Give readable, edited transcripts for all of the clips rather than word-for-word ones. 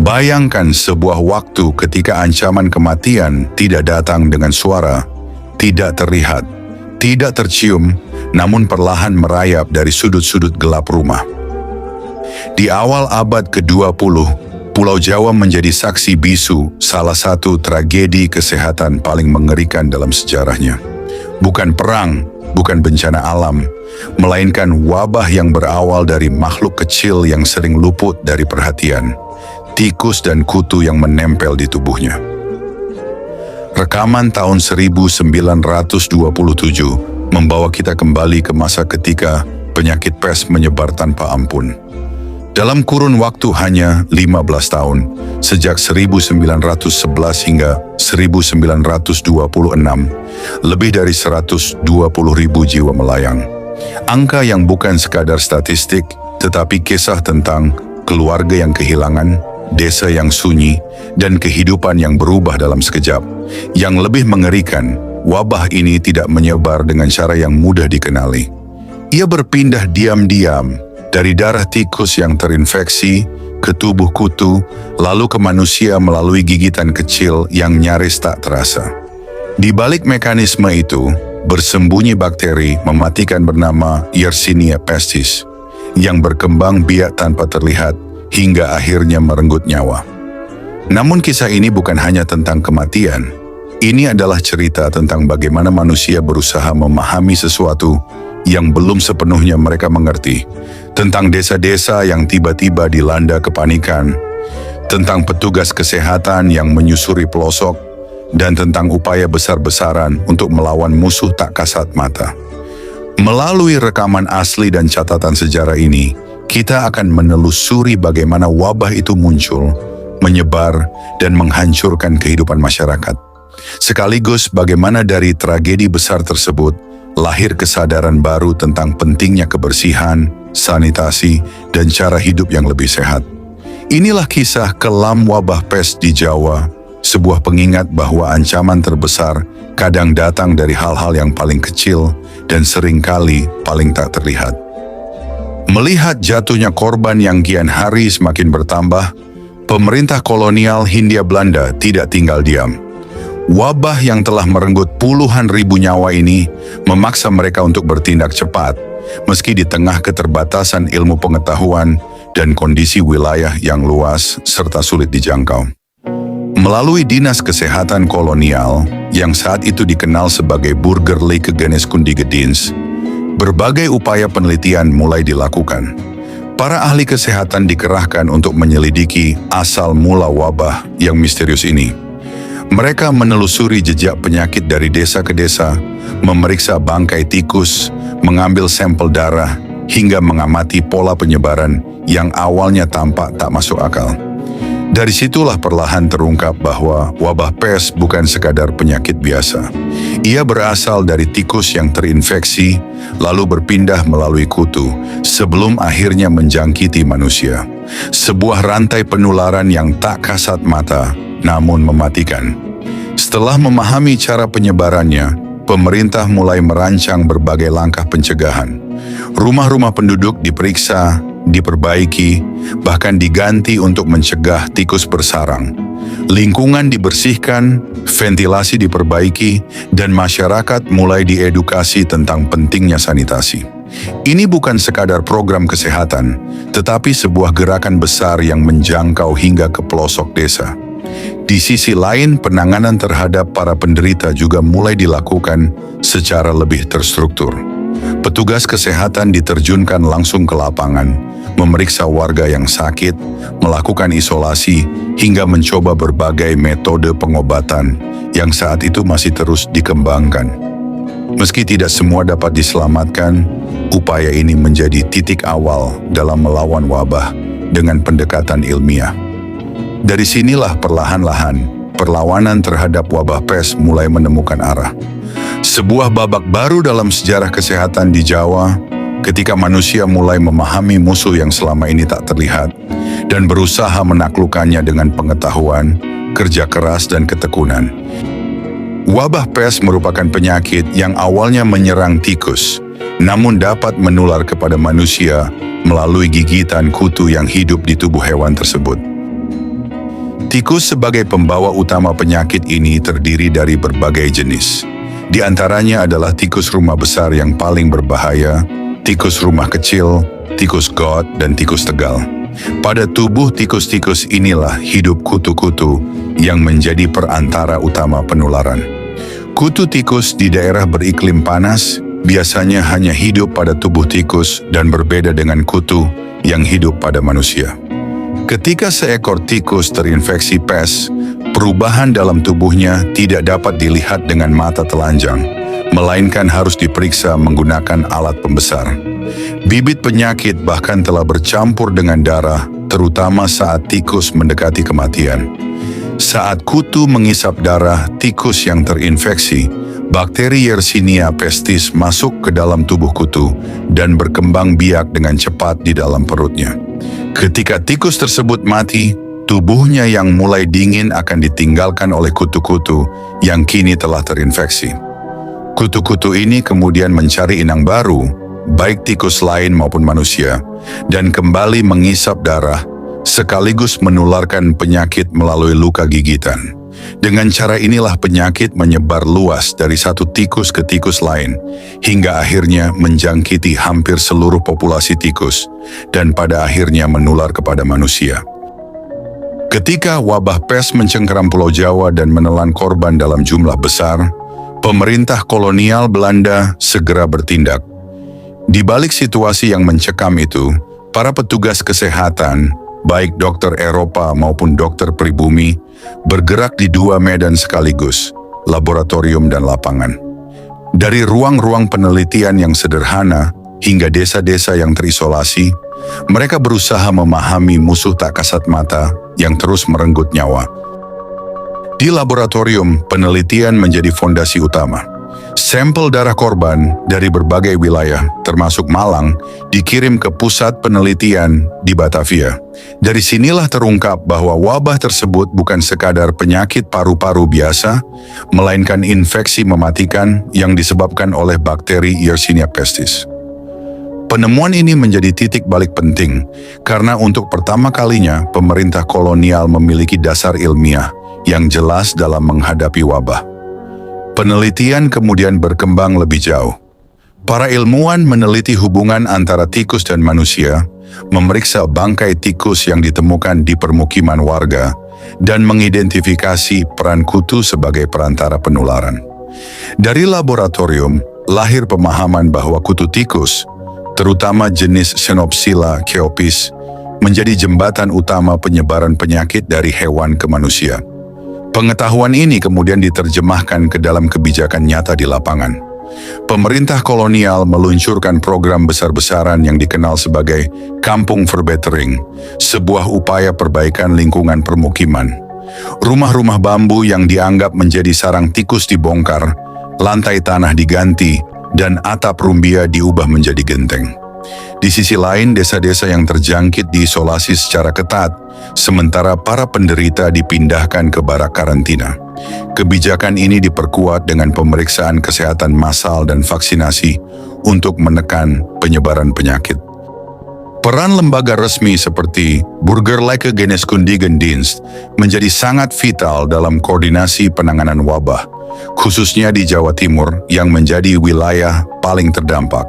Bayangkan sebuah waktu ketika ancaman kematian tidak datang dengan suara, tidak terlihat, tidak tercium, namun perlahan merayap dari sudut-sudut gelap rumah. Di awal abad ke-20, Pulau Jawa menjadi saksi bisu salah satu tragedi kesehatan paling mengerikan dalam sejarahnya. Bukan perang, bukan bencana alam, melainkan wabah yang berawal dari makhluk kecil yang sering luput dari perhatian, tikus dan kutu yang menempel di tubuhnya. Rekaman tahun 1927 membawa kita kembali ke masa ketika penyakit pes menyebar tanpa ampun. Dalam kurun waktu hanya 15 tahun, sejak 1911 hingga 1926, lebih dari 120.000 jiwa melayang. Angka yang bukan sekadar statistik, tetapi kisah tentang keluarga yang kehilangan, desa yang sunyi, dan kehidupan yang berubah dalam sekejap. Yang lebih mengerikan, wabah ini tidak menyebar dengan cara yang mudah dikenali. Ia berpindah diam-diam, dari darah tikus yang terinfeksi ke tubuh kutu, lalu ke manusia melalui gigitan kecil yang nyaris tak terasa. Di balik mekanisme itu, bersembunyi bakteri mematikan bernama Yersinia pestis, yang berkembang biak tanpa terlihat hingga akhirnya merenggut nyawa. Namun kisah ini bukan hanya tentang kematian. Ini adalah cerita tentang bagaimana manusia berusaha memahami sesuatu yang belum sepenuhnya mereka mengerti, tentang desa-desa yang tiba-tiba dilanda kepanikan, tentang petugas kesehatan yang menyusuri pelosok, dan tentang upaya besar-besaran untuk melawan musuh tak kasat mata. Melalui rekaman asli dan catatan sejarah ini, kita akan menelusuri bagaimana wabah itu muncul, menyebar, dan menghancurkan kehidupan masyarakat. Sekaligus bagaimana dari tragedi besar tersebut lahir kesadaran baru tentang pentingnya kebersihan, sanitasi, dan cara hidup yang lebih sehat. Inilah kisah kelam wabah pes di Jawa, sebuah pengingat bahwa ancaman terbesar kadang datang dari hal-hal yang paling kecil dan seringkali paling tak terlihat. Melihat jatuhnya korban yang kian hari semakin bertambah, pemerintah kolonial Hindia Belanda tidak tinggal diam. Wabah yang telah merenggut puluhan ribu nyawa ini memaksa mereka untuk bertindak cepat, meski di tengah keterbatasan ilmu pengetahuan dan kondisi wilayah yang luas serta sulit dijangkau. Melalui Dinas Kesehatan Kolonial, yang saat itu dikenal sebagai Burgerlijke-Geneeskundigedienst, berbagai upaya penelitian mulai dilakukan. Para ahli kesehatan dikerahkan untuk menyelidiki asal mula wabah yang misterius ini. Mereka menelusuri jejak penyakit dari desa ke desa, memeriksa bangkai tikus, mengambil sampel darah, hingga mengamati pola penyebaran yang awalnya tampak tak masuk akal. Dari situlah perlahan terungkap bahwa wabah pes bukan sekadar penyakit biasa. Ia berasal dari tikus yang terinfeksi, lalu berpindah melalui kutu, sebelum akhirnya menjangkiti manusia. Sebuah rantai penularan yang tak kasat mata, namun mematikan. Setelah memahami cara penyebarannya, pemerintah mulai merancang berbagai langkah pencegahan. Rumah-rumah penduduk diperiksa, diperbaiki, bahkan diganti untuk mencegah tikus bersarang. Lingkungan dibersihkan, ventilasi diperbaiki, dan masyarakat mulai diedukasi tentang pentingnya sanitasi. Ini bukan sekadar program kesehatan, tetapi sebuah gerakan besar yang menjangkau hingga ke pelosok desa. Di sisi lain, penanganan terhadap para penderita juga mulai dilakukan secara lebih terstruktur. Petugas kesehatan diterjunkan langsung ke lapangan, memeriksa warga yang sakit, melakukan isolasi, hingga mencoba berbagai metode pengobatan yang saat itu masih terus dikembangkan. Meski tidak semua dapat diselamatkan, upaya ini menjadi titik awal dalam melawan wabah dengan pendekatan ilmiah. Dari sinilah perlahan-lahan perlawanan terhadap wabah pes mulai menemukan arah. Sebuah babak baru dalam sejarah kesehatan di Jawa ketika manusia mulai memahami musuh yang selama ini tak terlihat dan berusaha menaklukkannya dengan pengetahuan, kerja keras, dan ketekunan. Wabah pes merupakan penyakit yang awalnya menyerang tikus, namun dapat menular kepada manusia melalui gigitan kutu yang hidup di tubuh hewan tersebut. Tikus sebagai pembawa utama penyakit ini terdiri dari berbagai jenis. Di antaranya adalah tikus rumah besar yang paling berbahaya, tikus rumah kecil, tikus got, dan tikus tegal. Pada tubuh tikus-tikus inilah hidup kutu-kutu yang menjadi perantara utama penularan. Kutu tikus di daerah beriklim panas biasanya hanya hidup pada tubuh tikus dan berbeda dengan kutu yang hidup pada manusia. Ketika seekor tikus terinfeksi pes, perubahan dalam tubuhnya tidak dapat dilihat dengan mata telanjang, melainkan harus diperiksa menggunakan alat pembesar. Bibit penyakit bahkan telah bercampur dengan darah, terutama saat tikus mendekati kematian. Saat kutu mengisap darah tikus yang terinfeksi, bakteri Yersinia pestis masuk ke dalam tubuh kutu dan berkembang biak dengan cepat di dalam perutnya. Ketika tikus tersebut mati, tubuhnya yang mulai dingin akan ditinggalkan oleh kutu-kutu yang kini telah terinfeksi. Kutu-kutu ini kemudian mencari inang baru, baik tikus lain maupun manusia, dan kembali mengisap darah, sekaligus menularkan penyakit melalui luka gigitan. Dengan cara inilah penyakit menyebar luas dari satu tikus ke tikus lain, hingga akhirnya menjangkiti hampir seluruh populasi tikus, dan pada akhirnya menular kepada manusia. Ketika wabah pes mencengkeram Pulau Jawa dan menelan korban dalam jumlah besar, pemerintah kolonial Belanda segera bertindak. Di balik situasi yang mencekam itu, para petugas kesehatan, baik dokter Eropa maupun dokter pribumi, bergerak di dua medan sekaligus, laboratorium dan lapangan. Dari ruang-ruang penelitian yang sederhana hingga desa-desa yang terisolasi, mereka berusaha memahami musuh tak kasat mata yang terus merenggut nyawa. Di laboratorium, penelitian menjadi fondasi utama. Sampel darah korban dari berbagai wilayah, termasuk Malang, dikirim ke pusat penelitian di Batavia. Dari sinilah terungkap bahwa wabah tersebut bukan sekadar penyakit paru-paru biasa, melainkan infeksi mematikan yang disebabkan oleh bakteri Yersinia pestis. Penemuan ini menjadi titik balik penting, karena untuk pertama kalinya pemerintah kolonial memiliki dasar ilmiah yang jelas dalam menghadapi wabah. Penelitian kemudian berkembang lebih jauh. Para ilmuwan meneliti hubungan antara tikus dan manusia, memeriksa bangkai tikus yang ditemukan di permukiman warga, dan mengidentifikasi peran kutu sebagai perantara penularan. Dari laboratorium, lahir pemahaman bahwa kutu tikus, terutama jenis Xenopsila chaopis, menjadi jembatan utama penyebaran penyakit dari hewan ke manusia. Pengetahuan ini kemudian diterjemahkan ke dalam kebijakan nyata di lapangan. Pemerintah kolonial meluncurkan program besar-besaran yang dikenal sebagai Kampung Verbetering, sebuah upaya perbaikan lingkungan permukiman. Rumah-rumah bambu yang dianggap menjadi sarang tikus dibongkar, lantai tanah diganti, dan atap rumbia diubah menjadi genteng. Di sisi lain, desa-desa yang terjangkit diisolasi secara ketat, sementara para penderita dipindahkan ke barak karantina. Kebijakan ini diperkuat dengan pemeriksaan kesehatan massal dan vaksinasi untuk menekan penyebaran penyakit. Peran lembaga resmi seperti Burgerlijke Geneeskundigendienst menjadi sangat vital dalam koordinasi penanganan wabah, khususnya di Jawa Timur yang menjadi wilayah paling terdampak.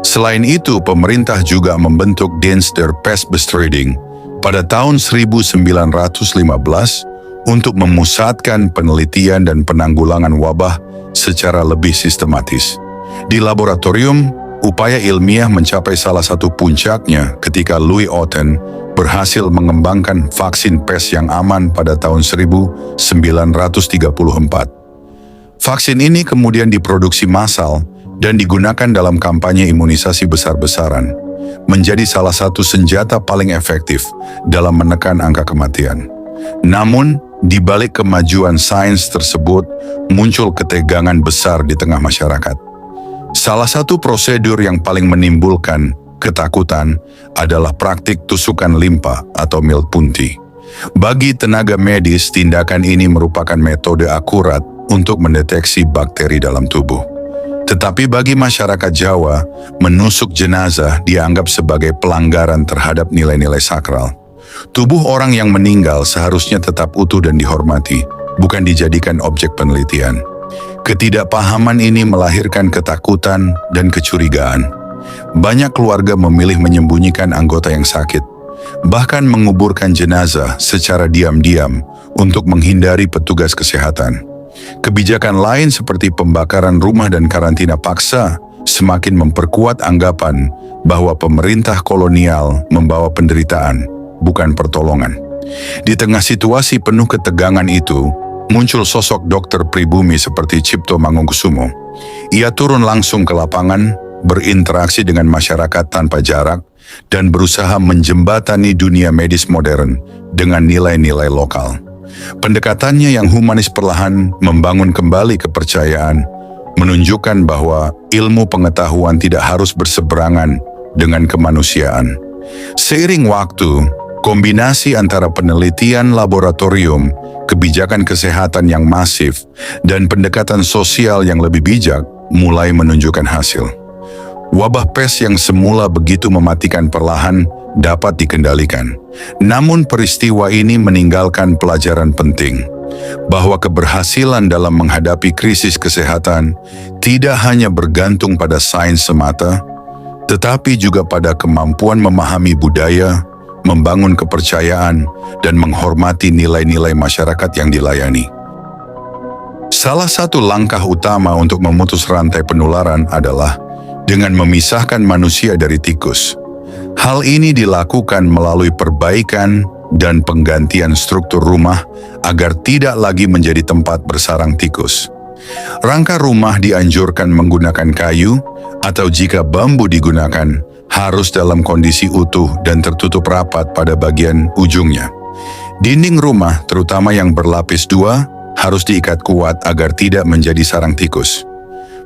Selain itu, pemerintah juga membentuk Dienst der Pestbestrijding pada tahun 1915 untuk memusatkan penelitian dan penanggulangan wabah secara lebih sistematis. Di laboratorium, upaya ilmiah mencapai salah satu puncaknya ketika Louis Otten berhasil mengembangkan vaksin pes yang aman pada tahun 1934. Vaksin ini kemudian diproduksi massal dan digunakan dalam kampanye imunisasi besar-besaran, menjadi salah satu senjata paling efektif dalam menekan angka kematian. Namun, di balik kemajuan sains tersebut, muncul ketegangan besar di tengah masyarakat. Salah satu prosedur yang paling menimbulkan ketakutan adalah praktik tusukan limpa atau milpunti. Bagi tenaga medis, tindakan ini merupakan metode akurat untuk mendeteksi bakteri dalam tubuh. Tetapi bagi masyarakat Jawa, menusuk jenazah dianggap sebagai pelanggaran terhadap nilai-nilai sakral. Tubuh orang yang meninggal seharusnya tetap utuh dan dihormati, bukan dijadikan objek penelitian. Ketidakpahaman ini melahirkan ketakutan dan kecurigaan. Banyak keluarga memilih menyembunyikan anggota yang sakit, bahkan menguburkan jenazah secara diam-diam untuk menghindari petugas kesehatan. Kebijakan lain seperti pembakaran rumah dan karantina paksa semakin memperkuat anggapan bahwa pemerintah kolonial membawa penderitaan, bukan pertolongan. Di tengah situasi penuh ketegangan itu, muncul sosok dokter pribumi seperti Cipto Mangunkusumo. Ia turun langsung ke lapangan, berinteraksi dengan masyarakat tanpa jarak, dan berusaha menjembatani dunia medis modern dengan nilai-nilai lokal. Pendekatannya yang humanis perlahan membangun kembali kepercayaan, menunjukkan bahwa ilmu pengetahuan tidak harus berseberangan dengan kemanusiaan. Seiring waktu, kombinasi antara penelitian laboratorium, kebijakan kesehatan yang masif, dan pendekatan sosial yang lebih bijak mulai menunjukkan hasil. Wabah pes yang semula begitu mematikan perlahan dapat dikendalikan. Namun peristiwa ini meninggalkan pelajaran penting, bahwa keberhasilan dalam menghadapi krisis kesehatan tidak hanya bergantung pada sains semata, tetapi juga pada kemampuan memahami budaya, membangun kepercayaan, dan menghormati nilai-nilai masyarakat yang dilayani. Salah satu langkah utama untuk memutus rantai penularan adalah dengan memisahkan manusia dari tikus. Hal ini dilakukan melalui perbaikan dan penggantian struktur rumah agar tidak lagi menjadi tempat bersarang tikus. Rangka rumah dianjurkan menggunakan kayu, atau jika bambu digunakan, harus dalam kondisi utuh dan tertutup rapat pada bagian ujungnya. Dinding rumah, terutama yang berlapis 2, harus diikat kuat agar tidak menjadi sarang tikus.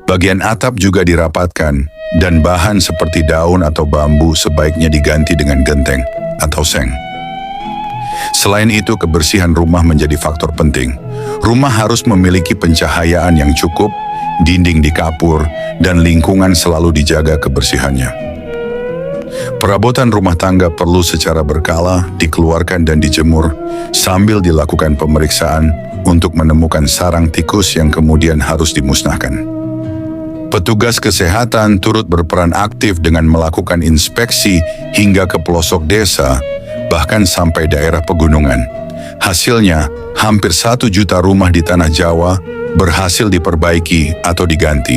Bagian atap juga dirapatkan, dan bahan seperti daun atau bambu sebaiknya diganti dengan genteng atau seng. Selain itu, kebersihan rumah menjadi faktor penting. Rumah harus memiliki pencahayaan yang cukup, dinding dikapur, dan lingkungan selalu dijaga kebersihannya. Perabotan rumah tangga perlu secara berkala dikeluarkan dan dijemur sambil dilakukan pemeriksaan untuk menemukan sarang tikus yang kemudian harus dimusnahkan. Petugas kesehatan turut berperan aktif dengan melakukan inspeksi hingga ke pelosok desa, bahkan sampai daerah pegunungan. Hasilnya, hampir 1 juta rumah di Tanah Jawa berhasil diperbaiki atau diganti.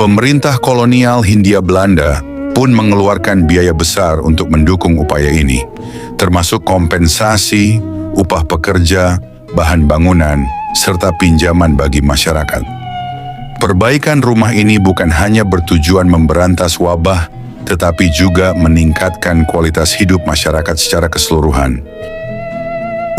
Pemerintah kolonial Hindia Belanda pun mengeluarkan biaya besar untuk mendukung upaya ini, termasuk kompensasi, upah pekerja, bahan bangunan, serta pinjaman bagi masyarakat. Perbaikan rumah ini bukan hanya bertujuan memberantas wabah, tetapi juga meningkatkan kualitas hidup masyarakat secara keseluruhan.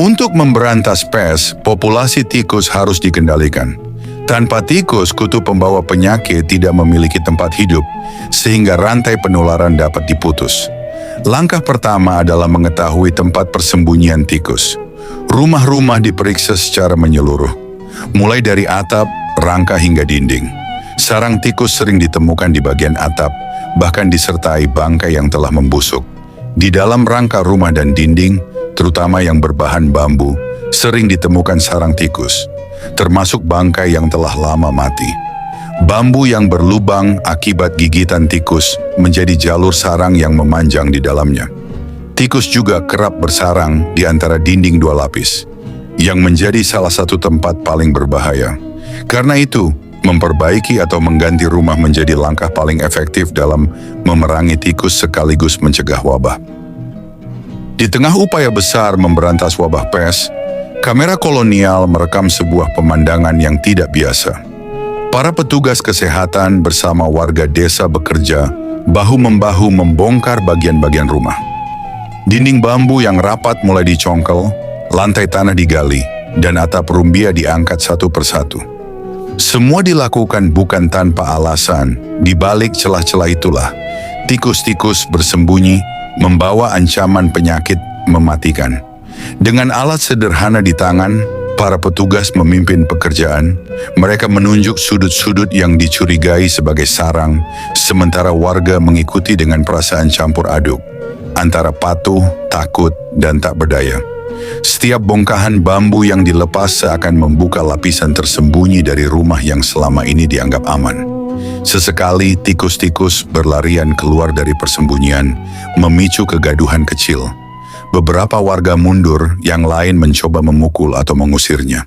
Untuk memberantas pes, populasi tikus harus dikendalikan. Tanpa tikus, kutu pembawa penyakit tidak memiliki tempat hidup, sehingga rantai penularan dapat diputus. Langkah pertama adalah mengetahui tempat persembunyian tikus. Rumah-rumah diperiksa secara menyeluruh, mulai dari atap, rangka hingga dinding. Sarang tikus sering ditemukan di bagian atap, bahkan disertai bangkai yang telah membusuk. Di dalam rangka rumah dan dinding, terutama yang berbahan bambu, sering ditemukan sarang tikus, termasuk bangkai yang telah lama mati. Bambu yang berlubang akibat gigitan tikus menjadi jalur sarang yang memanjang di dalamnya. Tikus juga kerap bersarang di antara dinding 2 lapis, yang menjadi salah satu tempat paling berbahaya. Karena itu, memperbaiki atau mengganti rumah menjadi langkah paling efektif dalam memerangi tikus sekaligus mencegah wabah. Di tengah upaya besar memberantas wabah pes, kamera kolonial merekam sebuah pemandangan yang tidak biasa. Para petugas kesehatan bersama warga desa bekerja bahu-membahu membongkar bagian-bagian rumah. Dinding bambu yang rapat mulai dicongkel, lantai tanah digali, dan atap rumbia diangkat satu persatu. Semua dilakukan bukan tanpa alasan. Di balik celah-celah itulah, tikus-tikus bersembunyi, membawa ancaman penyakit mematikan. Dengan alat sederhana di tangan, para petugas memimpin pekerjaan. Mereka menunjuk sudut-sudut yang dicurigai sebagai sarang, sementara warga mengikuti dengan perasaan campur aduk antara patuh, takut, dan tak berdaya. Setiap bongkahan bambu yang dilepas seakan membuka lapisan tersembunyi dari rumah yang selama ini dianggap aman. Sesekali tikus-tikus berlarian keluar dari persembunyian, memicu kegaduhan kecil. Beberapa warga mundur, yang lain mencoba memukul atau mengusirnya.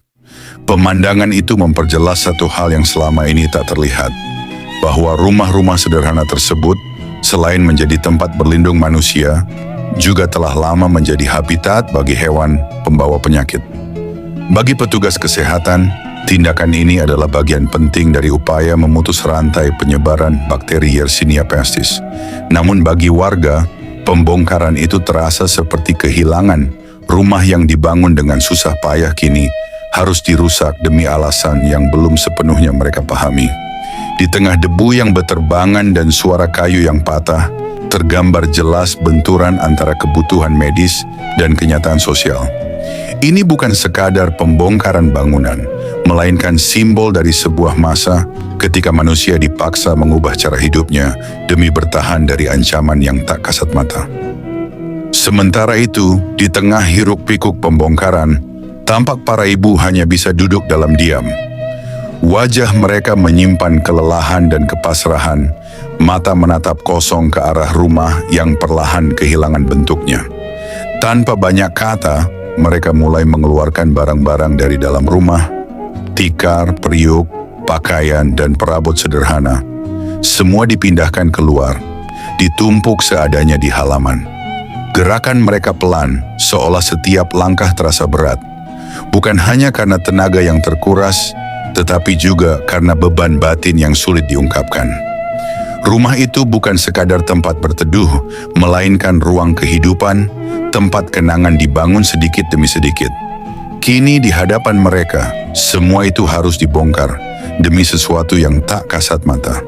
Pemandangan itu memperjelas satu hal yang selama ini tak terlihat, bahwa rumah-rumah sederhana tersebut, selain menjadi tempat berlindung manusia, juga telah lama menjadi habitat bagi hewan pembawa penyakit. Bagi petugas kesehatan, tindakan ini adalah bagian penting dari upaya memutus rantai penyebaran bakteri Yersinia pestis. Namun bagi warga, pembongkaran itu terasa seperti kehilangan rumah yang dibangun dengan susah payah kini harus dirusak demi alasan yang belum sepenuhnya mereka pahami. Di tengah debu yang berterbangan dan suara kayu yang patah, tergambar jelas benturan antara kebutuhan medis dan kenyataan sosial. Ini bukan sekadar pembongkaran bangunan, melainkan simbol dari sebuah masa ketika manusia dipaksa mengubah cara hidupnya demi bertahan dari ancaman yang tak kasat mata. Sementara itu, di tengah hiruk-pikuk pembongkaran, tampak para ibu hanya bisa duduk dalam diam. Wajah mereka menyimpan kelelahan dan kepasrahan, mata menatap kosong ke arah rumah yang perlahan kehilangan bentuknya. Tanpa banyak kata, mereka mulai mengeluarkan barang-barang dari dalam rumah, tikar, periuk, pakaian, dan perabot sederhana. Semua dipindahkan keluar, ditumpuk seadanya di halaman. Gerakan mereka pelan, seolah setiap langkah terasa berat. Bukan hanya karena tenaga yang terkuras, tetapi juga karena beban batin yang sulit diungkapkan. Rumah itu bukan sekadar tempat berteduh, melainkan ruang kehidupan, tempat kenangan dibangun sedikit demi sedikit. Kini di hadapan mereka, semua itu harus dibongkar demi sesuatu yang tak kasat mata.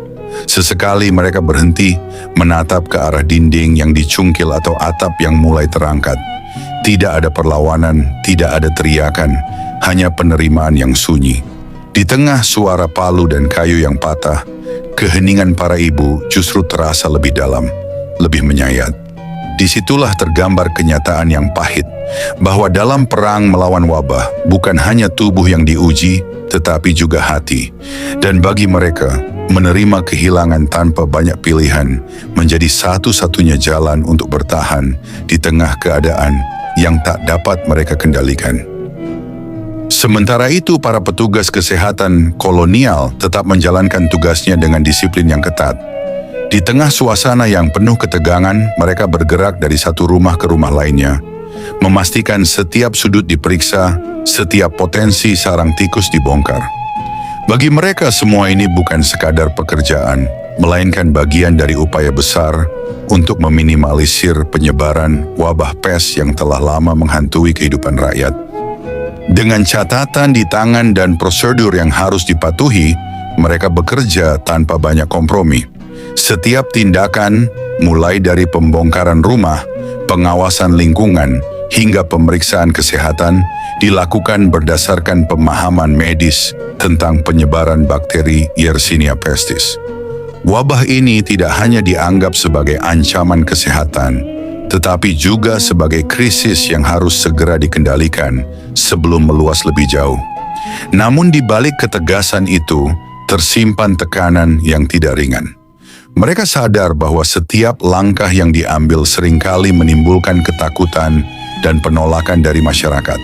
Sesekali mereka berhenti, menatap ke arah dinding yang dicungkil atau atap yang mulai terangkat. Tidak ada perlawanan, tidak ada teriakan, hanya penerimaan yang sunyi. Di tengah suara palu dan kayu yang patah, keheningan para ibu justru terasa lebih dalam, lebih menyayat. Disitulah tergambar kenyataan yang pahit, bahwa dalam perang melawan wabah, bukan hanya tubuh yang diuji, tetapi juga hati. Dan bagi mereka, menerima kehilangan tanpa banyak pilihan menjadi satu-satunya jalan untuk bertahan di tengah keadaan yang tak dapat mereka kendalikan. Sementara itu, para petugas kesehatan kolonial tetap menjalankan tugasnya dengan disiplin yang ketat. Di tengah suasana yang penuh ketegangan, mereka bergerak dari satu rumah ke rumah lainnya, memastikan setiap sudut diperiksa, setiap potensi sarang tikus dibongkar. Bagi mereka, semua ini bukan sekadar pekerjaan, melainkan bagian dari upaya besar untuk meminimalisir penyebaran wabah pes yang telah lama menghantui kehidupan rakyat. Dengan catatan di tangan dan prosedur yang harus dipatuhi, mereka bekerja tanpa banyak kompromi. Setiap tindakan, mulai dari pembongkaran rumah, pengawasan lingkungan, hingga pemeriksaan kesehatan, dilakukan berdasarkan pemahaman medis tentang penyebaran bakteri Yersinia pestis. Wabah ini tidak hanya dianggap sebagai ancaman kesehatan, tetapi juga sebagai krisis yang harus segera dikendalikan sebelum meluas lebih jauh. Namun di balik ketegasan itu, tersimpan tekanan yang tidak ringan. Mereka sadar bahwa setiap langkah yang diambil seringkali menimbulkan ketakutan dan penolakan dari masyarakat.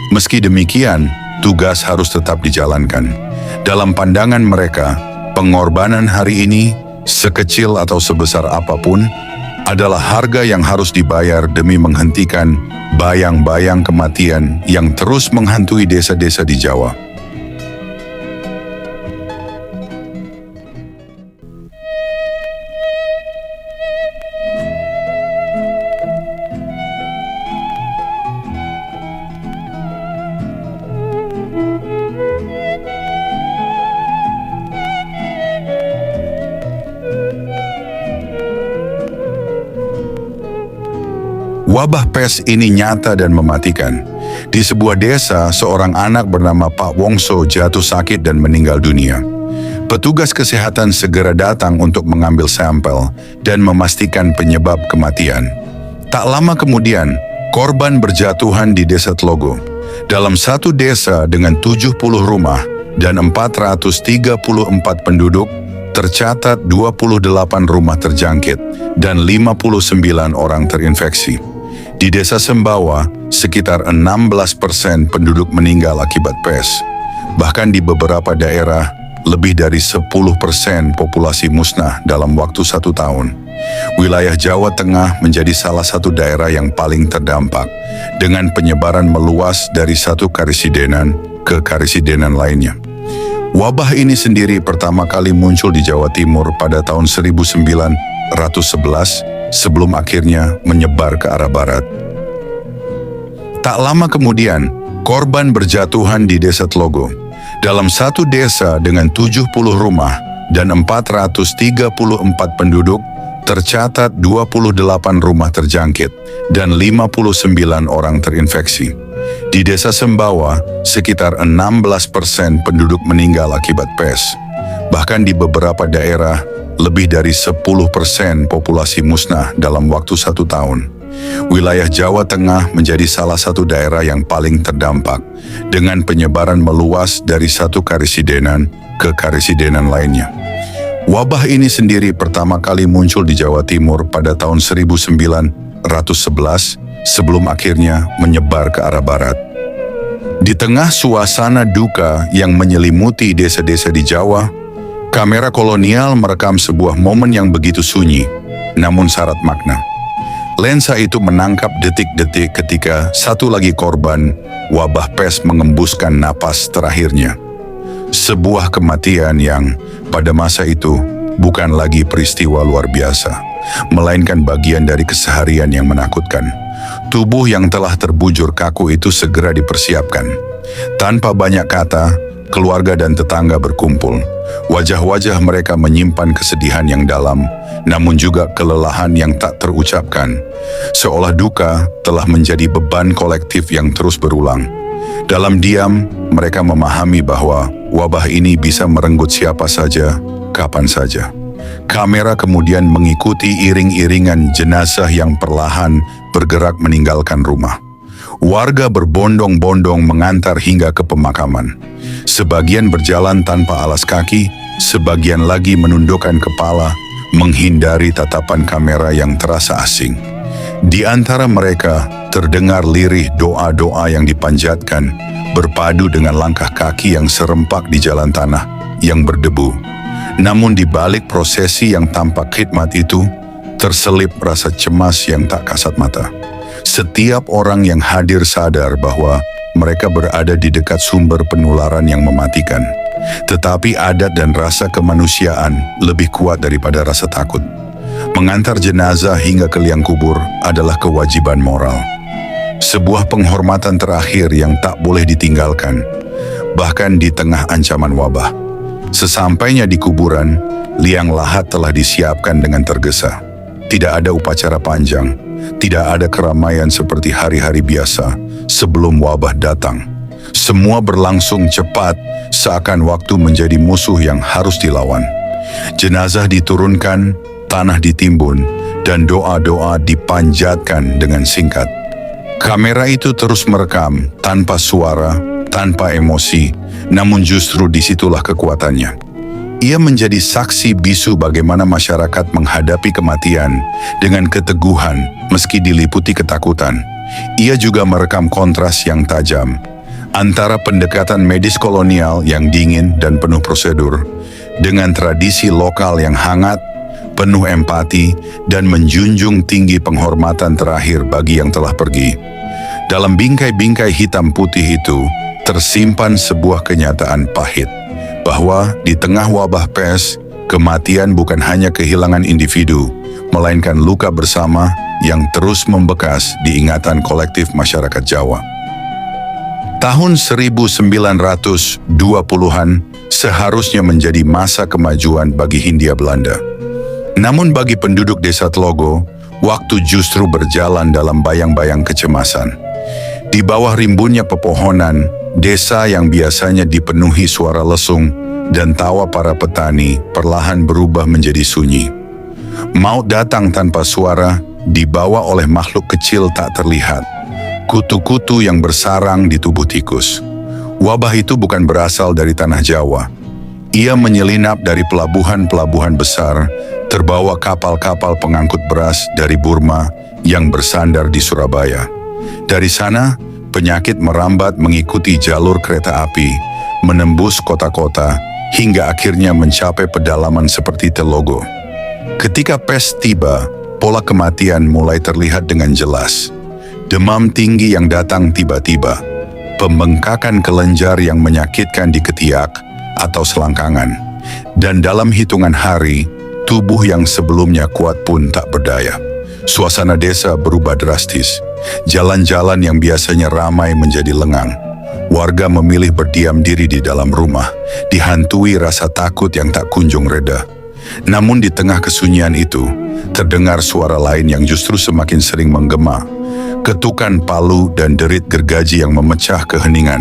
Meski demikian, tugas harus tetap dijalankan. Dalam pandangan mereka, pengorbanan hari ini, sekecil atau sebesar apapun, adalah harga yang harus dibayar demi menghentikan bayang-bayang kematian yang terus menghantui desa-desa di Jawa. Wabah pes ini nyata dan mematikan. Di sebuah desa, seorang anak bernama Pak Wongso jatuh sakit dan meninggal dunia. Petugas kesehatan segera datang untuk mengambil sampel dan memastikan penyebab kematian. Tak lama kemudian, korban berjatuhan di desa Tlogo. Dalam satu desa dengan 70 rumah dan 434 penduduk, tercatat 28 rumah terjangkit dan 59 orang terinfeksi. Di desa Sembawa, sekitar 16% penduduk meninggal akibat pes. Bahkan di beberapa daerah, lebih dari 10% populasi musnah dalam waktu 1 tahun. Wilayah Jawa Tengah menjadi salah satu daerah yang paling terdampak, dengan penyebaran meluas dari satu karisidenan ke karisidenan lainnya. Wabah ini sendiri pertama kali muncul di Jawa Timur pada tahun 1911 sebelum akhirnya menyebar ke arah barat. Tak lama kemudian, korban berjatuhan di desa Tlogo. Dalam satu desa dengan 70 rumah dan 434 penduduk, tercatat 28 rumah terjangkit dan 59 orang terinfeksi. Di desa Sembawa, sekitar 16% penduduk meninggal akibat pes. Bahkan di beberapa daerah, lebih dari 10% populasi musnah dalam waktu 1 tahun. Wilayah Jawa Tengah menjadi salah satu daerah yang paling terdampak, dengan penyebaran meluas dari satu karisidenan ke karisidenan lainnya. Wabah ini sendiri pertama kali muncul di Jawa Timur pada tahun 1911 sebelum akhirnya menyebar ke arah barat. Di tengah suasana duka yang menyelimuti desa-desa di Jawa, kamera kolonial merekam sebuah momen yang begitu sunyi, namun syarat makna. Lensa itu menangkap detik-detik ketika satu lagi korban wabah pes mengembuskan napas terakhirnya. Sebuah kematian yang pada masa itu bukan lagi peristiwa luar biasa, melainkan bagian dari keseharian yang menakutkan. Tubuh yang telah terbujur kaku itu segera dipersiapkan. Tanpa banyak kata, keluarga dan tetangga berkumpul. Wajah-wajah mereka menyimpan kesedihan yang dalam, namun juga kelelahan yang tak terucapkan. Seolah duka telah menjadi beban kolektif yang terus berulang. Dalam diam, mereka memahami bahwa wabah ini bisa merenggut siapa saja, kapan saja. Kamera kemudian mengikuti iring-iringan jenazah yang perlahan bergerak meninggalkan rumah. Warga berbondong-bondong mengantar hingga ke pemakaman. Sebagian berjalan tanpa alas kaki, sebagian lagi menundukkan kepala, menghindari tatapan kamera yang terasa asing. Di antara mereka terdengar lirih doa-doa yang dipanjatkan, berpadu dengan langkah kaki yang serempak di jalan tanah yang berdebu. Namun di balik prosesi yang tampak khidmat itu, terselip rasa cemas yang tak kasat mata. Setiap orang yang hadir sadar bahwa mereka berada di dekat sumber penularan yang mematikan. Tetapi adat dan rasa kemanusiaan lebih kuat daripada rasa takut. Mengantar jenazah hingga ke liang kubur adalah kewajiban moral. Sebuah penghormatan terakhir yang tak boleh ditinggalkan, bahkan di tengah ancaman wabah. Sesampainya di kuburan, liang lahat telah disiapkan dengan tergesa. Tidak ada upacara panjang, tidak ada keramaian seperti hari-hari biasa sebelum wabah datang. Semua berlangsung cepat, seakan waktu menjadi musuh yang harus dilawan. Jenazah diturunkan, tanah ditimbun, dan doa-doa dipanjatkan dengan singkat. Kamera itu terus merekam, tanpa suara, tanpa emosi, namun justru disitulah kekuatannya. Ia menjadi saksi bisu bagaimana masyarakat menghadapi kematian dengan keteguhan meski diliputi ketakutan. Ia juga merekam kontras yang tajam antara pendekatan medis kolonial yang dingin dan penuh prosedur dengan tradisi lokal yang hangat, penuh empati, dan menjunjung tinggi penghormatan terakhir bagi yang telah pergi. Dalam bingkai-bingkai hitam putih itu tersimpan sebuah kenyataan pahit, bahwa di tengah wabah pes, kematian bukan hanya kehilangan individu, melainkan luka bersama yang terus membekas di ingatan kolektif masyarakat Jawa. Tahun 1920-an seharusnya menjadi masa kemajuan bagi Hindia Belanda. Namun bagi penduduk desa Tlogo, waktu justru berjalan dalam bayang-bayang kecemasan. Di bawah rimbunnya pepohonan, desa yang biasanya dipenuhi suara lesung dan tawa para petani perlahan berubah menjadi sunyi. Maut datang tanpa suara dibawa oleh makhluk kecil tak terlihat, kutu-kutu yang bersarang di tubuh tikus. Wabah itu bukan berasal dari tanah Jawa. Ia menyelinap dari pelabuhan-pelabuhan besar, terbawa kapal-kapal pengangkut beras dari Burma yang bersandar di Surabaya. Dari sana, penyakit merambat mengikuti jalur kereta api, menembus kota-kota, hingga akhirnya mencapai pedalaman seperti Telogo. Ketika pes tiba, pola kematian mulai terlihat dengan jelas. Demam tinggi yang datang tiba-tiba, pembengkakan kelenjar yang menyakitkan di ketiak atau selangkangan, dan dalam hitungan hari, tubuh yang sebelumnya kuat pun tak berdaya. Suasana desa berubah drastis. Jalan-jalan yang biasanya ramai menjadi lengang. Warga memilih berdiam diri di dalam rumah, dihantui rasa takut yang tak kunjung reda. Namun di tengah kesunyian itu, terdengar suara lain yang justru semakin sering menggema. Ketukan palu dan derit gergaji yang memecah keheningan.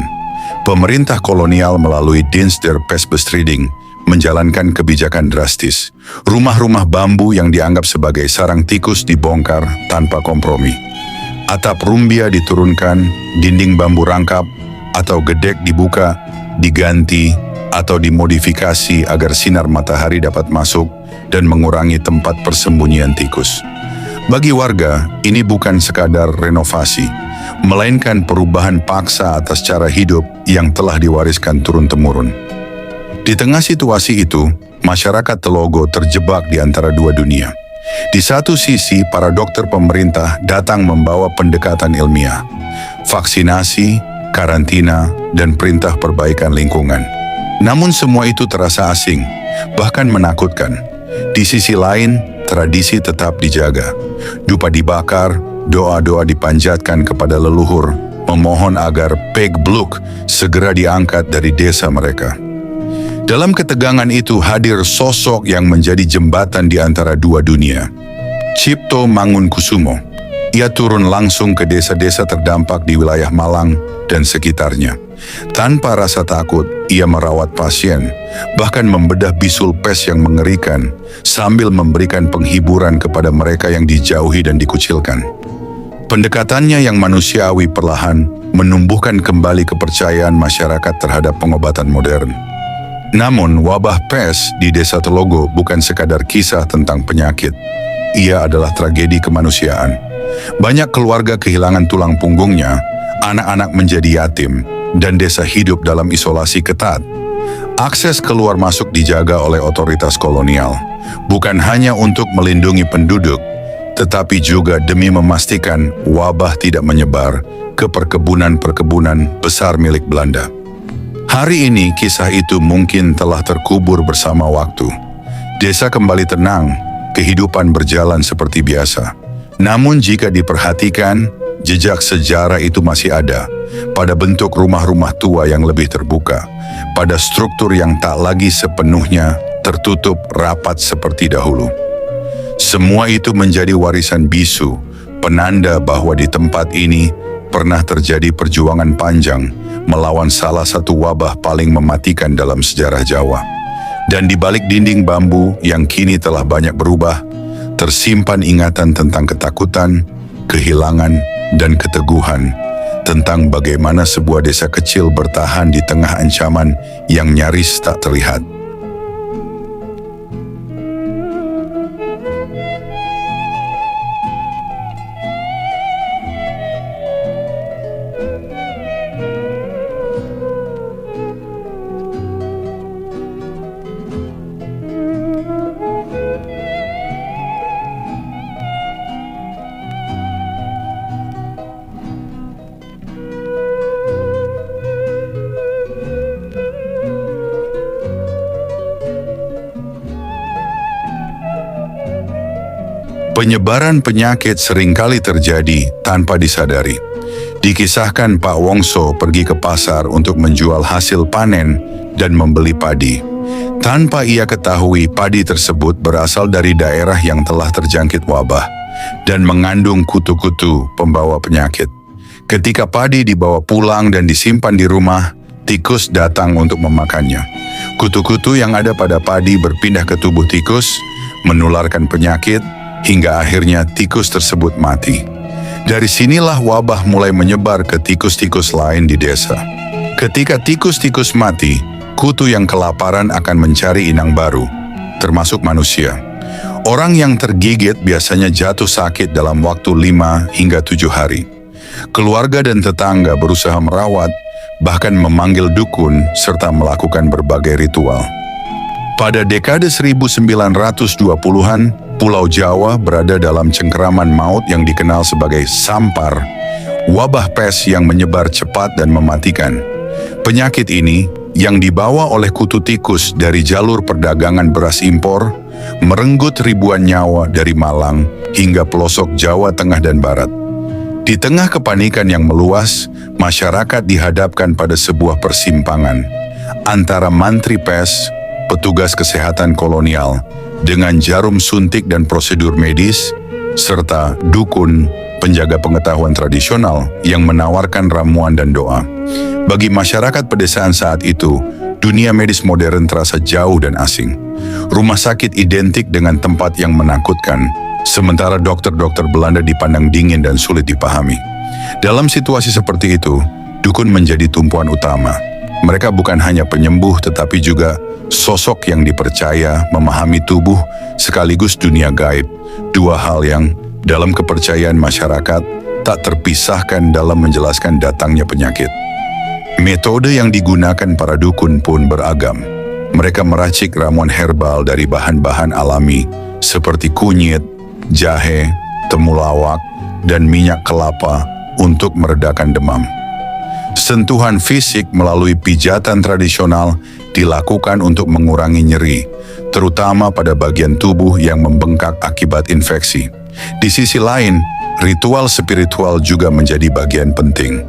Pemerintah kolonial melalui Dienst der Pestbestrijding menjalankan kebijakan drastis. Rumah-rumah bambu yang dianggap sebagai sarang tikus dibongkar tanpa kompromi. Atap rumbia diturunkan, dinding bambu rangkap atau gedek dibuka, diganti atau dimodifikasi agar sinar matahari dapat masuk dan mengurangi tempat persembunyian tikus. Bagi warga, ini bukan sekadar renovasi, melainkan perubahan paksa atas cara hidup yang telah diwariskan turun-temurun. Di tengah situasi itu, masyarakat Telogo terjebak di antara dua dunia. Di satu sisi, para dokter pemerintah datang membawa pendekatan ilmiah, vaksinasi, karantina, dan perintah perbaikan lingkungan. Namun semua itu terasa asing, bahkan menakutkan. Di sisi lain, tradisi tetap dijaga. Dupa dibakar, doa-doa dipanjatkan kepada leluhur, memohon agar Peg Bluk segera diangkat dari desa mereka. Dalam ketegangan itu hadir sosok yang menjadi jembatan di antara dua dunia. Cipto Mangunkusumo. Ia turun langsung ke desa-desa terdampak di wilayah Malang dan sekitarnya. Tanpa rasa takut, ia merawat pasien, bahkan membedah bisul pes yang mengerikan, sambil memberikan penghiburan kepada mereka yang dijauhi dan dikucilkan. Pendekatannya yang manusiawi perlahan menumbuhkan kembali kepercayaan masyarakat terhadap pengobatan modern. Namun, wabah pes di desa Telogo bukan sekadar kisah tentang penyakit. Ia adalah tragedi kemanusiaan. Banyak keluarga kehilangan tulang punggungnya, anak-anak menjadi yatim, dan desa hidup dalam isolasi ketat. Akses keluar masuk dijaga oleh otoritas kolonial, bukan hanya untuk melindungi penduduk, tetapi juga demi memastikan wabah tidak menyebar ke perkebunan-perkebunan besar milik Belanda. Hari ini kisah itu mungkin telah terkubur bersama waktu. Desa kembali tenang, kehidupan berjalan seperti biasa. Namun jika diperhatikan, jejak sejarah itu masih ada, pada bentuk rumah-rumah tua yang lebih terbuka, pada struktur yang tak lagi sepenuhnya tertutup rapat seperti dahulu. Semua itu menjadi warisan bisu, penanda bahwa di tempat ini pernah terjadi perjuangan panjang melawan salah satu wabah paling mematikan dalam sejarah Jawa. Dan di balik dinding bambu yang kini telah banyak berubah, tersimpan ingatan tentang ketakutan, kehilangan, dan keteguhan, tentang bagaimana sebuah desa kecil bertahan di tengah ancaman yang nyaris tak terlihat. Penyebaran penyakit seringkali terjadi tanpa disadari. Dikisahkan Pak Wongso pergi ke pasar untuk menjual hasil panen dan membeli padi. Tanpa ia ketahui padi tersebut berasal dari daerah yang telah terjangkit wabah dan mengandung kutu-kutu pembawa penyakit. Ketika padi dibawa pulang dan disimpan di rumah, tikus datang untuk memakannya. Kutu-kutu yang ada pada padi berpindah ke tubuh tikus, menularkan penyakit, hingga akhirnya tikus tersebut mati. Dari sinilah wabah mulai menyebar ke tikus-tikus lain di desa. Ketika tikus-tikus mati, kutu yang kelaparan akan mencari inang baru, termasuk manusia. Orang yang tergigit biasanya jatuh sakit dalam waktu 5 hingga 7 hari. Keluarga dan tetangga berusaha merawat, bahkan memanggil dukun serta melakukan berbagai ritual. Pada dekade 1920-an, Pulau Jawa berada dalam cengkeraman maut yang dikenal sebagai sampar, wabah pes yang menyebar cepat dan mematikan. Penyakit ini, yang dibawa oleh kutu tikus dari jalur perdagangan beras impor, merenggut ribuan nyawa dari Malang hingga pelosok Jawa Tengah dan Barat. Di tengah kepanikan yang meluas, masyarakat dihadapkan pada sebuah persimpangan antara mantri pes, petugas kesehatan kolonial, dengan jarum suntik dan prosedur medis, serta dukun, penjaga pengetahuan tradisional yang menawarkan ramuan dan doa. Bagi masyarakat pedesaan saat itu, dunia medis modern terasa jauh dan asing. Rumah sakit identik dengan tempat yang menakutkan, sementara dokter-dokter Belanda dipandang dingin dan sulit dipahami. Dalam situasi seperti itu, dukun menjadi tumpuan utama. Mereka bukan hanya penyembuh tetapi juga sosok yang dipercaya memahami tubuh sekaligus dunia gaib, dua hal yang dalam kepercayaan masyarakat tak terpisahkan dalam menjelaskan datangnya penyakit. Metode yang digunakan para dukun pun beragam. Mereka meracik ramuan herbal dari bahan-bahan alami seperti kunyit, jahe, temulawak, dan minyak kelapa untuk meredakan demam. Sentuhan fisik melalui pijatan tradisional dilakukan untuk mengurangi nyeri, terutama pada bagian tubuh yang membengkak akibat infeksi. Di sisi lain, ritual spiritual juga menjadi bagian penting.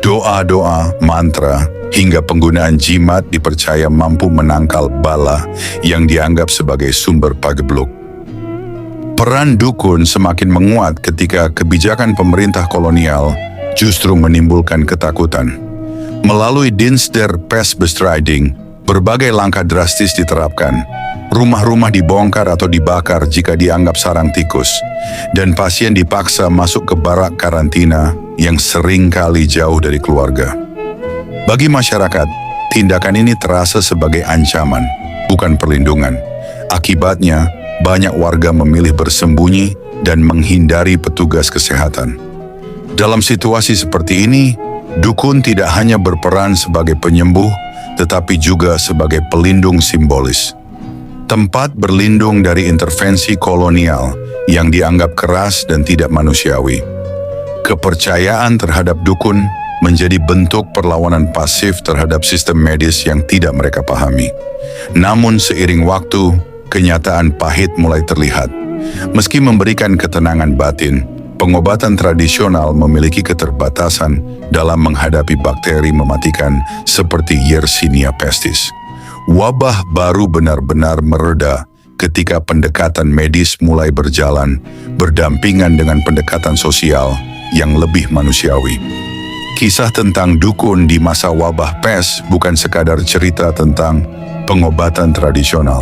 Doa-doa, mantra, hingga penggunaan jimat dipercaya mampu menangkal bala yang dianggap sebagai sumber pagebluk. Peran dukun semakin menguat ketika kebijakan pemerintah kolonial justru menimbulkan ketakutan. Melalui Dienst der Pestbestrijding, berbagai langkah drastis diterapkan. Rumah-rumah dibongkar atau dibakar jika dianggap sarang tikus, dan pasien dipaksa masuk ke barak karantina yang sering kali jauh dari keluarga. Bagi masyarakat, tindakan ini terasa sebagai ancaman, bukan perlindungan. Akibatnya, banyak warga memilih bersembunyi dan menghindari petugas kesehatan. Dalam situasi seperti ini, dukun tidak hanya berperan sebagai penyembuh, tetapi juga sebagai pelindung simbolis. Tempat berlindung dari intervensi kolonial yang dianggap keras dan tidak manusiawi. Kepercayaan terhadap dukun menjadi bentuk perlawanan pasif terhadap sistem medis yang tidak mereka pahami. Namun seiring waktu, kenyataan pahit mulai terlihat. Meski memberikan ketenangan batin, pengobatan tradisional memiliki keterbatasan dalam menghadapi bakteri mematikan seperti Yersinia pestis. Wabah baru benar-benar mereda ketika pendekatan medis mulai berjalan berdampingan dengan pendekatan sosial yang lebih manusiawi. Kisah tentang dukun di masa wabah pes bukan sekadar cerita tentang pengobatan tradisional.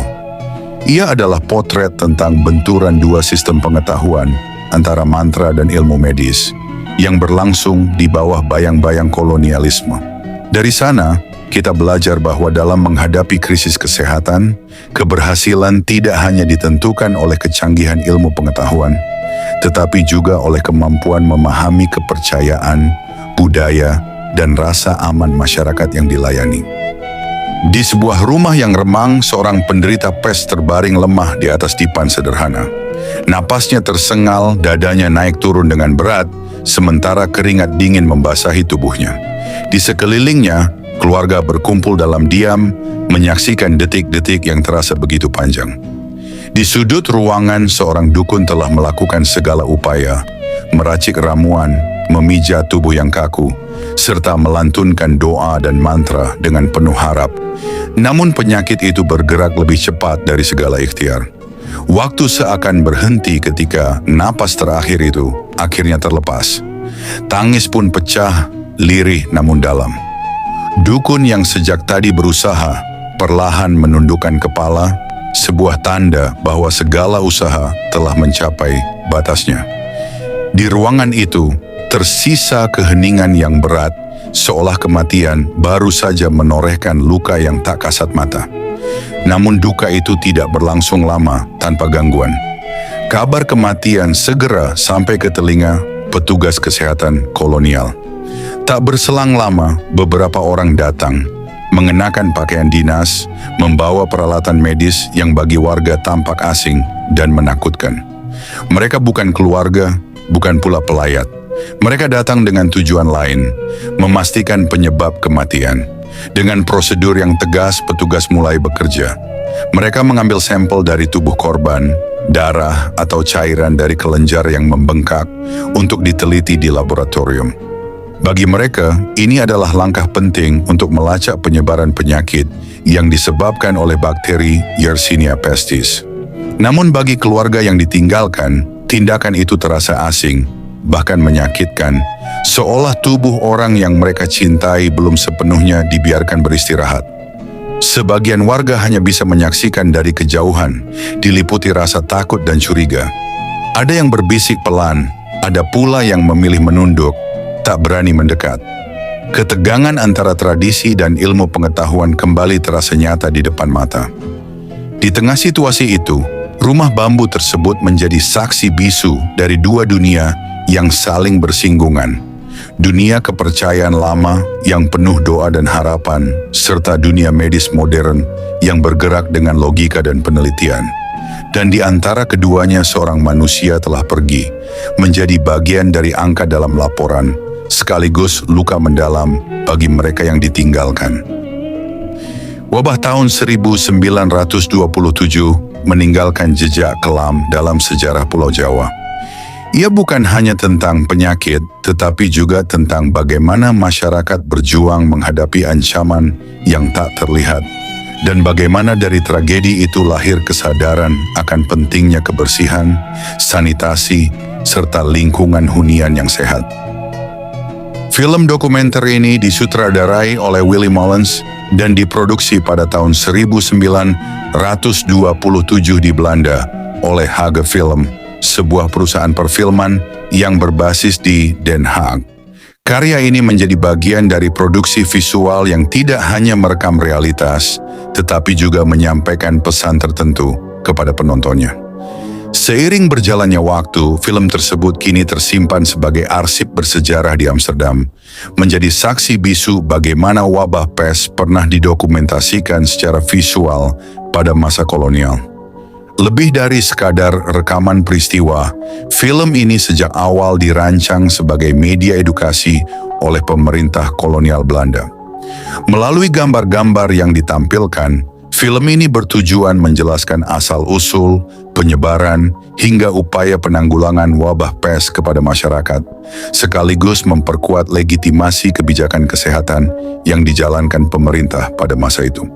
Ia adalah potret tentang benturan dua sistem pengetahuan antara mantra dan ilmu medis yang berlangsung di bawah bayang-bayang kolonialisme. Dari sana, kita belajar bahwa dalam menghadapi krisis kesehatan, keberhasilan tidak hanya ditentukan oleh kecanggihan ilmu pengetahuan, tetapi juga oleh kemampuan memahami kepercayaan, budaya, dan rasa aman masyarakat yang dilayani. Di sebuah rumah yang remang, seorang penderita pes terbaring lemah di atas dipan sederhana. Napasnya tersengal, dadanya naik turun dengan berat, sementara keringat dingin membasahi tubuhnya. Di sekelilingnya, keluarga berkumpul dalam diam, menyaksikan detik-detik yang terasa begitu panjang. Di sudut ruangan, seorang dukun telah melakukan segala upaya, meracik ramuan, memijat tubuh yang kaku, serta melantunkan doa dan mantra dengan penuh harap. Namun penyakit itu bergerak lebih cepat dari segala ikhtiar. Waktu seakan berhenti ketika napas terakhir itu akhirnya terlepas. Tangis pun pecah, lirih namun dalam. Dukun yang sejak tadi berusaha perlahan menundukkan kepala, sebuah tanda bahwa segala usaha telah mencapai batasnya. Di ruangan itu, tersisa keheningan yang berat, seolah kematian baru saja menorehkan luka yang tak kasat mata. Namun duka itu tidak berlangsung lama tanpa gangguan. Kabar kematian segera sampai ke telinga petugas kesehatan kolonial. Tak berselang lama, beberapa orang datang, mengenakan pakaian dinas, membawa peralatan medis yang bagi warga tampak asing dan menakutkan. Mereka bukan keluarga, bukan pula pelayat. Mereka datang dengan tujuan lain, memastikan penyebab kematian. Dengan prosedur yang tegas, petugas mulai bekerja. Mereka mengambil sampel dari tubuh korban, darah atau cairan dari kelenjar yang membengkak untuk diteliti di laboratorium. Bagi mereka, ini adalah langkah penting untuk melacak penyebaran penyakit yang disebabkan oleh bakteri Yersinia pestis. Namun bagi keluarga yang ditinggalkan, tindakan itu terasa asing, bahkan menyakitkan, seolah tubuh orang yang mereka cintai belum sepenuhnya dibiarkan beristirahat. Sebagian warga hanya bisa menyaksikan dari kejauhan, diliputi rasa takut dan curiga. Ada yang berbisik pelan, ada pula yang memilih menunduk, tak berani mendekat. Ketegangan antara tradisi dan ilmu pengetahuan kembali terasa nyata di depan mata. Di tengah situasi itu, rumah bambu tersebut menjadi saksi bisu dari dua dunia yang saling bersinggungan. Dunia kepercayaan lama yang penuh doa dan harapan, serta dunia medis modern yang bergerak dengan logika dan penelitian. Dan di antara keduanya seorang manusia telah pergi, menjadi bagian dari angka dalam laporan, sekaligus luka mendalam bagi mereka yang ditinggalkan. Wabah tahun 1927 meninggalkan jejak kelam dalam sejarah Pulau Jawa. Ia bukan hanya tentang penyakit, tetapi juga tentang bagaimana masyarakat berjuang menghadapi ancaman yang tak terlihat, dan bagaimana dari tragedi itu lahir kesadaran akan pentingnya kebersihan, sanitasi, serta lingkungan hunian yang sehat. Film dokumenter ini disutradarai oleh Willie Mullins dan diproduksi pada tahun 1927 di Belanda oleh Hage Film, sebuah perusahaan perfilman yang berbasis di Den Haag. Karya ini menjadi bagian dari produksi visual yang tidak hanya merekam realitas, tetapi juga menyampaikan pesan tertentu kepada penontonnya. Seiring berjalannya waktu, film tersebut kini tersimpan sebagai arsip bersejarah di Amsterdam, menjadi saksi bisu bagaimana wabah pes pernah didokumentasikan secara visual pada masa kolonial. Lebih dari sekadar rekaman peristiwa, film ini sejak awal dirancang sebagai media edukasi oleh pemerintah kolonial Belanda. Melalui gambar-gambar yang ditampilkan, film ini bertujuan menjelaskan asal-usul, penyebaran, hingga upaya penanggulangan wabah pes kepada masyarakat, sekaligus memperkuat legitimasi kebijakan kesehatan yang dijalankan pemerintah pada masa itu.